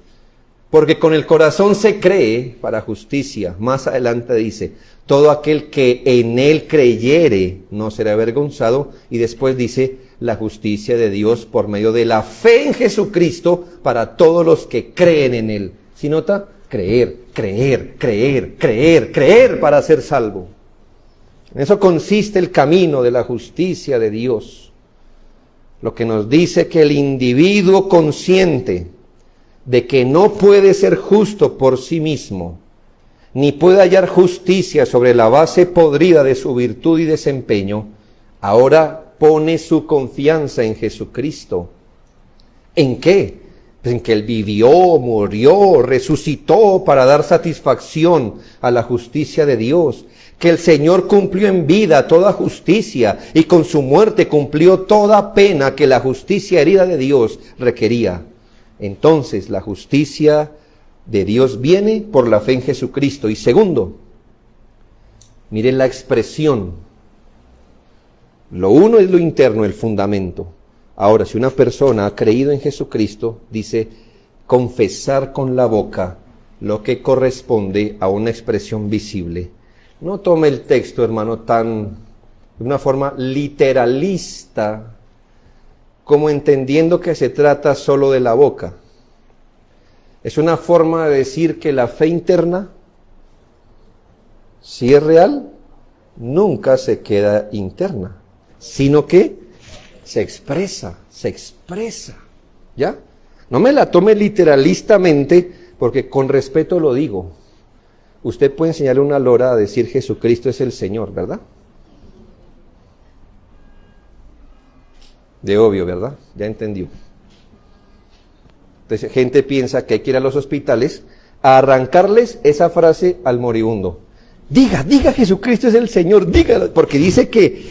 Porque con el corazón se cree para justicia. Más adelante dice, todo aquel que en él creyere no será avergonzado. Y después dice, la justicia de Dios por medio de la fe en Jesucristo para todos los que creen en él. ¿Sí nota? Creer para ser salvo. En eso consiste el camino de la justicia de Dios. Lo que nos dice que el individuo consciente de que no puede ser justo por sí mismo ni puede hallar justicia sobre la base podrida de su virtud y desempeño, ahora pone su confianza en Jesucristo. ¿En qué? Pues en que Él vivió, murió, resucitó para dar satisfacción a la justicia de Dios, que el Señor cumplió en vida toda justicia y con su muerte cumplió toda pena que la justicia herida de Dios requería. Entonces la justicia de Dios viene por la fe en Jesucristo. Y segundo, miren la expresión. Lo uno es lo interno, el fundamento. Ahora, si una persona ha creído en Jesucristo, dice confesar con la boca lo que corresponde a una expresión visible. No tome el texto, hermano, de una forma literalista, como entendiendo que se trata solo de la boca. Es una forma de decir que la fe interna, si es real, nunca se queda interna, sino que se expresa, ¿ya? No me la tome literalistamente, porque con respeto lo digo. Usted puede enseñarle a una lora a decir Jesucristo es el Señor, ¿verdad? De obvio, ¿verdad? Ya entendió. Entonces, gente piensa que hay que ir a los hospitales a arrancarles esa frase al moribundo. Diga Jesucristo es el Señor, dígalo, porque dice que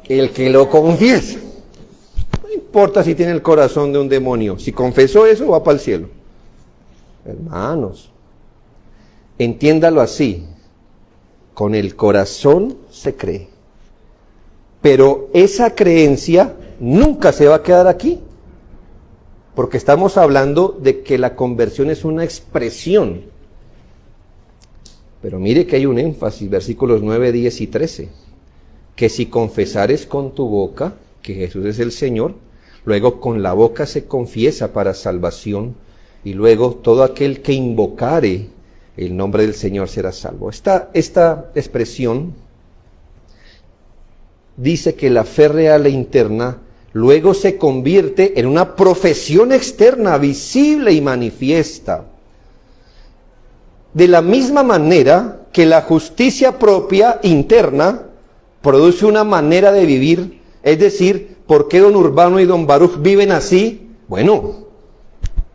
el que lo confiesa, no importa si tiene el corazón de un demonio, si confesó eso va para el cielo. Hermanos, entiéndalo así, con el corazón se cree, pero esa creencia nunca se va a quedar aquí, porque estamos hablando de que la conversión es una expresión. Pero mire que hay un énfasis, versículos 9, 10 y 13, que si confesares con tu boca que Jesús es el Señor, luego con la boca se confiesa para salvación, y luego todo aquel que invocare el nombre del Señor será salvo. Esta expresión dice que la fe real e interna luego se convierte en una profesión externa, visible y manifiesta. De la misma manera que la justicia propia interna produce una manera de vivir, es decir, ¿por qué don Urbano y don Baruch viven así? Bueno,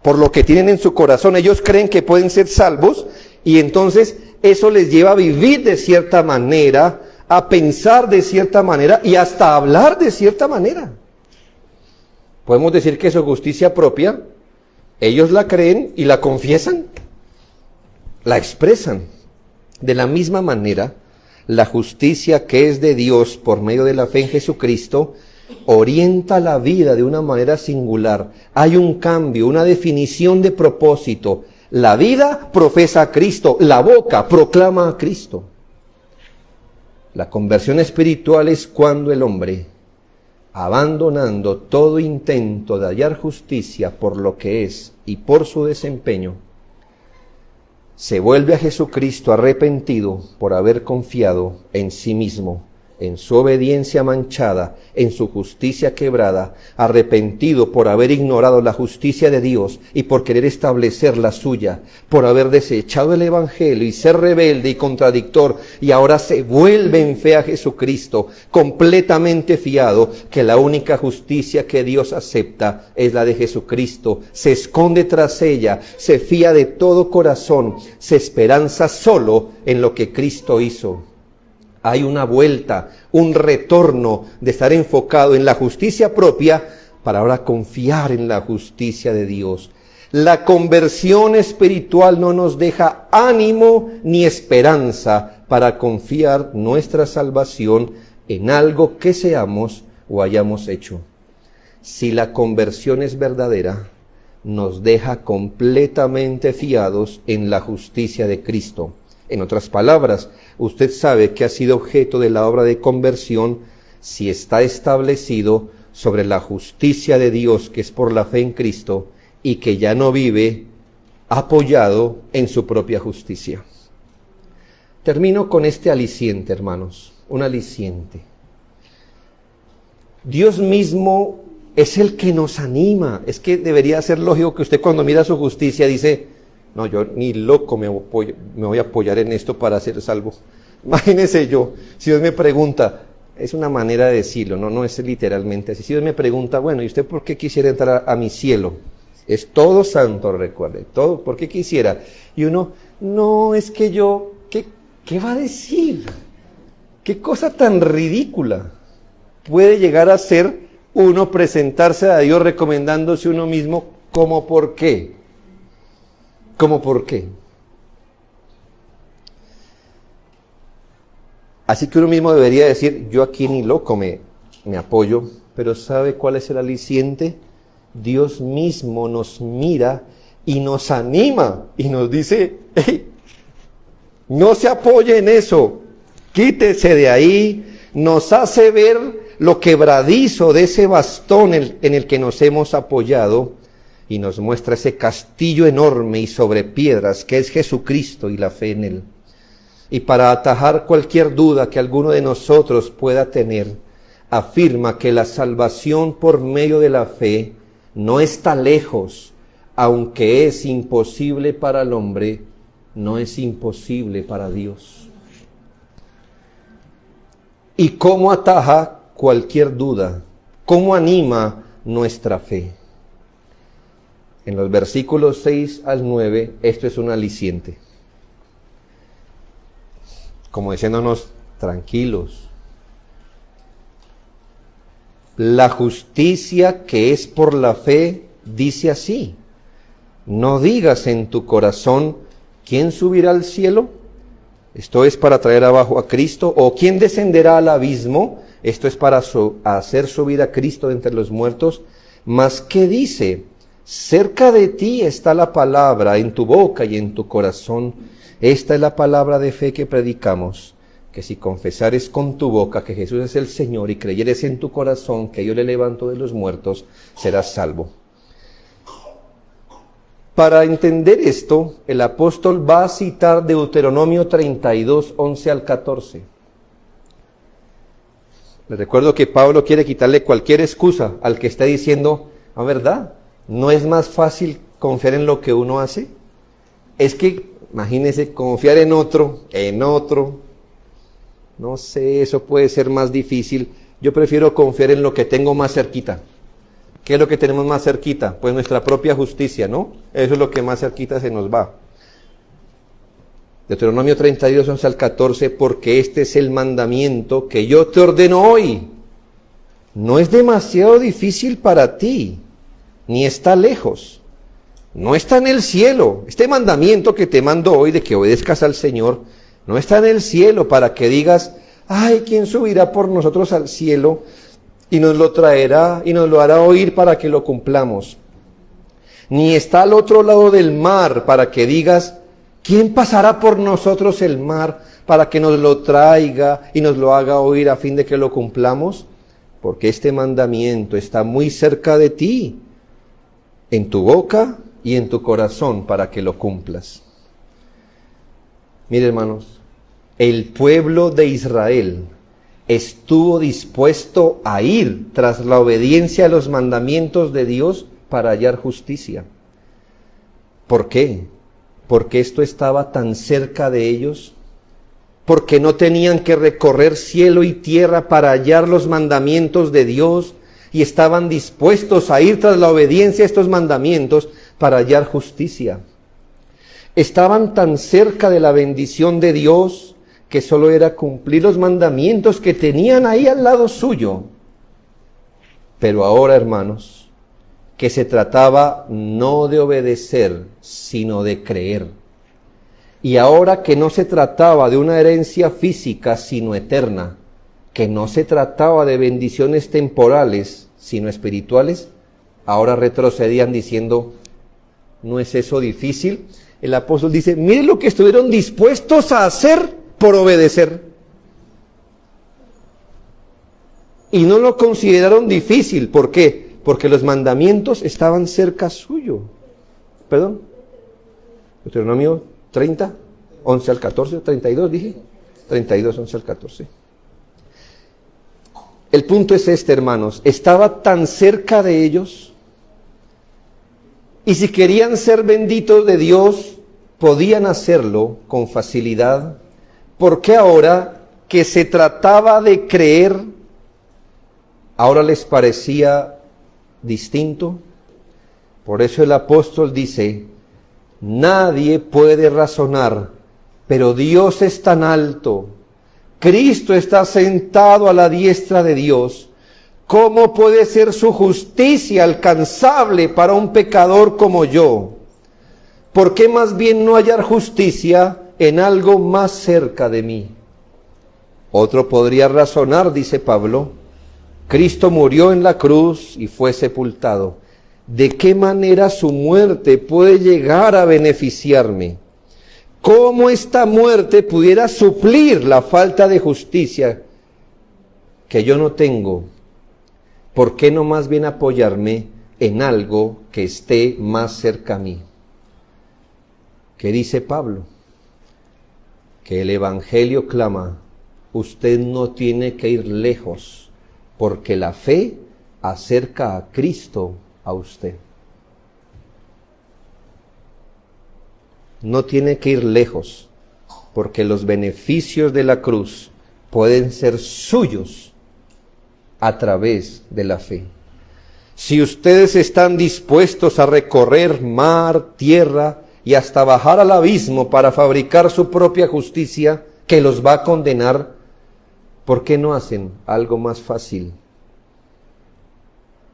por lo que tienen en su corazón, ellos creen que pueden ser salvos y entonces eso les lleva a vivir de cierta manera, a pensar de cierta manera y hasta a hablar de cierta manera. Podemos decir que su justicia propia, ellos la creen y la confiesan, la expresan. De la misma manera, la justicia que es de Dios por medio de la fe en Jesucristo orienta la vida de una manera singular. Hay un cambio, una definición de propósito. La vida profesa a Cristo, la boca proclama a Cristo. La conversión espiritual es cuando el hombre, abandonando todo intento de hallar justicia por lo que es y por su desempeño, se vuelve a Jesucristo arrepentido por haber confiado en sí mismo, en su obediencia manchada, en su justicia quebrada, arrepentido por haber ignorado la justicia de Dios y por querer establecer la suya, por haber desechado el Evangelio y ser rebelde y contradictor, y ahora se vuelve en fe a Jesucristo, completamente fiado que la única justicia que Dios acepta es la de Jesucristo, se esconde tras ella, se fía de todo corazón, se esperanza solo en lo que Cristo hizo. Hay una vuelta, un retorno de estar enfocado en la justicia propia para ahora confiar en la justicia de Dios. La conversión espiritual no nos deja ánimo ni esperanza para confiar nuestra salvación en algo que seamos o hayamos hecho. Si la conversión es verdadera, nos deja completamente fiados en la justicia de Cristo. En otras palabras, usted sabe que ha sido objeto de la obra de conversión si está establecido sobre la justicia de Dios, que es por la fe en Cristo, y que ya no vive apoyado en su propia justicia. Termino con este aliciente, hermanos, un aliciente. Dios mismo es el que nos anima. Es que debería ser lógico que usted cuando mira su justicia dice, No, yo ni loco me voy a apoyar en esto para ser salvo. Imagínese yo, si Dios me pregunta, es una manera de decirlo, no es literalmente así. Si Dios me pregunta, bueno, ¿y usted por qué quisiera entrar a mi cielo? Es todo santo, recuerde, todo, ¿por qué quisiera? Y uno, no, es que yo, ¿qué va a decir? ¿Qué cosa tan ridícula puede llegar a ser uno presentarse a Dios recomendándose uno mismo como por qué? ¿Cómo por qué? Así que uno mismo debería decir, yo aquí ni loco me apoyo, pero ¿sabe cuál es el aliciente? Dios mismo nos mira y nos anima y nos dice, hey, no se apoye en eso, quítese de ahí, nos hace ver lo quebradizo de ese bastón en el que nos hemos apoyado y nos muestra ese castillo enorme y sobre piedras que es Jesucristo y la fe en Él. Y para atajar cualquier duda que alguno de nosotros pueda tener, afirma que la salvación por medio de la fe no está lejos, aunque es imposible para el hombre, no es imposible para Dios. ¿Y cómo ataja cualquier duda? ¿Cómo anima nuestra fe? En los versículos 6 al 9, esto es un aliciente. Como diciéndonos, tranquilos. La justicia que es por la fe dice así: no digas en tu corazón, ¿quién subirá al cielo? Esto es para traer abajo a Cristo. ¿O quién descenderá al abismo? Esto es para hacer subir a Cristo de entre los muertos. Mas ¿qué dice? Cerca de ti está la palabra, en tu boca y en tu corazón. Esta es la palabra de fe que predicamos, que si confesares con tu boca que Jesús es el Señor y creyeres en tu corazón que Dios le levantó de los muertos, serás salvo. Para entender esto, el apóstol va a citar Deuteronomio 32, 11 al 14. Les recuerdo que Pablo quiere quitarle cualquier excusa al que esté diciendo, ¿la verdad? ¿No es más fácil confiar en lo que uno hace? Es que imagínese confiar en otro, no sé, eso puede ser más difícil. Yo prefiero confiar en lo que tengo más cerquita. ¿Qué es lo que tenemos más cerquita? Pues nuestra propia justicia, ¿no? Eso es lo que más cerquita se nos va. Deuteronomio 32, 11 al 14, porque este es el mandamiento que yo te ordeno hoy. No es demasiado difícil para ti, ni está lejos. No está en el cielo. Este mandamiento que te mando hoy de que obedezcas al Señor, no está en el cielo para que digas, ay, ¿quién subirá por nosotros al cielo y nos lo traerá y nos lo hará oír para que lo cumplamos? Ni está al otro lado del mar para que digas, ¿quién pasará por nosotros el mar para que nos lo traiga y nos lo haga oír a fin de que lo cumplamos? Porque este mandamiento está muy cerca de ti, en tu boca y en tu corazón, para que lo cumplas. Mire, hermanos, el pueblo de Israel estuvo dispuesto a ir tras la obediencia a los mandamientos de Dios para hallar justicia. ¿Por qué? Porque esto estaba tan cerca de ellos, porque no tenían que recorrer cielo y tierra para hallar los mandamientos de Dios, y estaban dispuestos a ir tras la obediencia a estos mandamientos para hallar justicia. Estaban tan cerca de la bendición de Dios que solo era cumplir los mandamientos que tenían ahí al lado suyo. Pero ahora, hermanos, que se trataba no de obedecer, sino de creer. Y ahora que no se trataba de una herencia física, sino eterna, que no se trataba de bendiciones temporales, sino espirituales, ahora retrocedían diciendo, ¿no es eso difícil? El apóstol dice, miren lo que estuvieron dispuestos a hacer por obedecer. Y no lo consideraron difícil. ¿Por qué? Porque los mandamientos estaban cerca suyo. Perdón. Deuteronomio 30, 11 al 14, 32 dije. 32, 11 al 14. El punto es este, hermanos. Estaba tan cerca de ellos. Y si querían ser benditos de Dios, podían hacerlo con facilidad, ¿por qué ahora que se trataba de creer, ahora les parecía distinto? Por eso el apóstol dice, nadie puede razonar, pero Dios es tan alto, Cristo está sentado a la diestra de Dios. ¿Cómo puede ser su justicia alcanzable para un pecador como yo? ¿Por qué más bien no hallar justicia en algo más cerca de mí? Otro podría razonar, dice Pablo, Cristo murió en la cruz y fue sepultado. ¿De qué manera su muerte puede llegar a beneficiarme? ¿Cómo esta muerte pudiera suplir la falta de justicia que yo no tengo? ¿Por qué no más bien apoyarme en algo que esté más cerca a mí? ¿Qué dice Pablo? Que el Evangelio clama, usted no tiene que ir lejos, porque la fe acerca a Cristo a usted. No tiene que ir lejos, porque los beneficios de la cruz pueden ser suyos a través de la fe. Si ustedes están dispuestos a recorrer mar, tierra y hasta bajar al abismo para fabricar su propia justicia que los va a condenar, ¿por qué no hacen algo más fácil?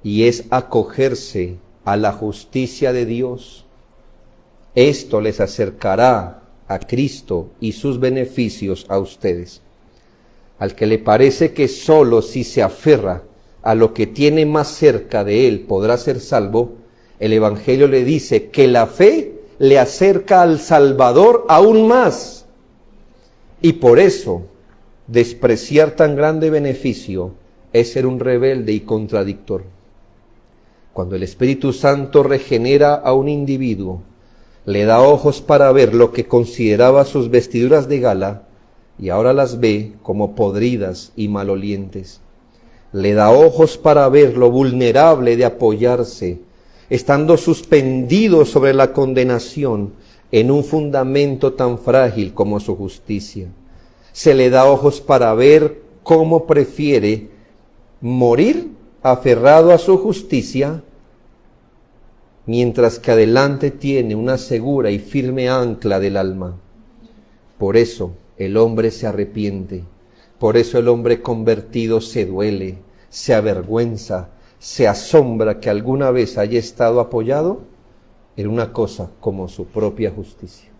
Y es acogerse a la justicia de Dios. Esto les acercará a Cristo y sus beneficios a ustedes. Al que le parece que solo si se aferra a lo que tiene más cerca de él podrá ser salvo, el Evangelio le dice que la fe le acerca al Salvador aún más. Y por eso, despreciar tan grande beneficio es ser un rebelde y contradictor. Cuando el Espíritu Santo regenera a un individuo, le da ojos para ver lo que consideraba sus vestiduras de gala, y ahora las ve como podridas y malolientes. Le da ojos para ver lo vulnerable de apoyarse, estando suspendido sobre la condenación, en un fundamento tan frágil como su justicia. Se le da ojos para ver cómo prefiere morir aferrado a su justicia, mientras que adelante tiene una segura y firme ancla del alma. Por eso el hombre se arrepiente, por eso el hombre convertido se duele, se avergüenza, se asombra que alguna vez haya estado apoyado en una cosa como su propia justicia.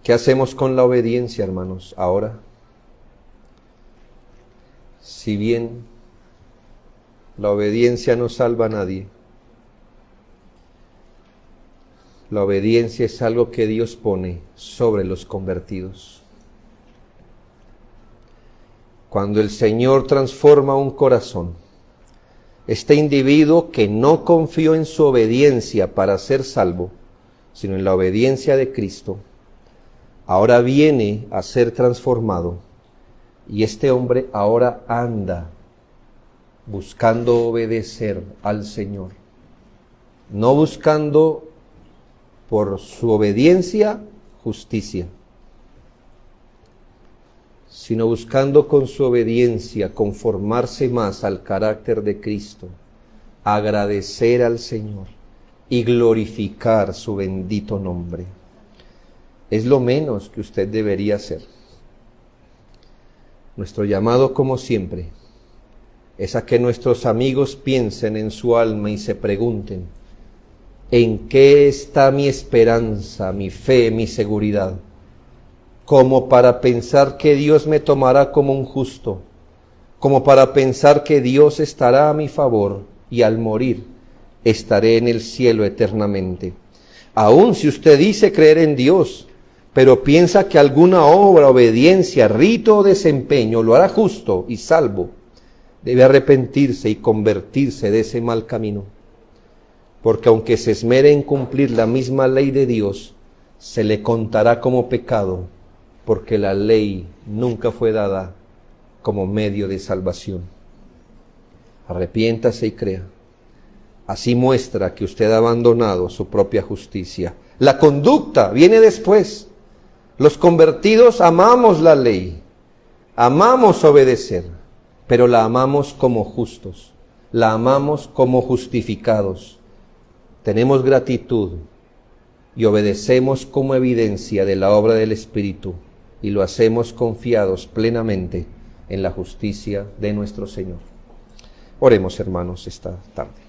¿Qué hacemos con la obediencia, hermanos, ahora? Si bien la obediencia no salva a nadie, la obediencia es algo que Dios pone sobre los convertidos. Cuando el Señor transforma un corazón, este individuo que no confió en su obediencia para ser salvo, sino en la obediencia de Cristo, ahora viene a ser transformado, y este hombre ahora anda buscando obedecer al Señor, no buscando por su obediencia justicia, sino buscando con su obediencia conformarse más al carácter de Cristo, agradecer al Señor y glorificar su bendito nombre. Es lo menos que usted debería hacer. Nuestro llamado, como siempre, es a que nuestros amigos piensen en su alma y se pregunten, ¿en qué está mi esperanza, mi fe, mi seguridad? Como para pensar que Dios me tomará como un justo, como para pensar que Dios estará a mi favor y al morir estaré en el cielo eternamente. Aun si usted dice creer en Dios, pero piensa que alguna obra, obediencia, rito o desempeño lo hará justo y salvo, debe arrepentirse y convertirse de ese mal camino. Porque aunque se esmere en cumplir la misma ley de Dios, se le contará como pecado, porque la ley nunca fue dada como medio de salvación. Arrepiéntase y crea. Así muestra que usted ha abandonado su propia justicia. La conducta viene después. Los convertidos amamos la ley, amamos obedecer, pero la amamos como justos, la amamos como justificados. Tenemos gratitud y obedecemos como evidencia de la obra del Espíritu, y lo hacemos confiados plenamente en la justicia de nuestro Señor. Oremos, hermanos, esta tarde.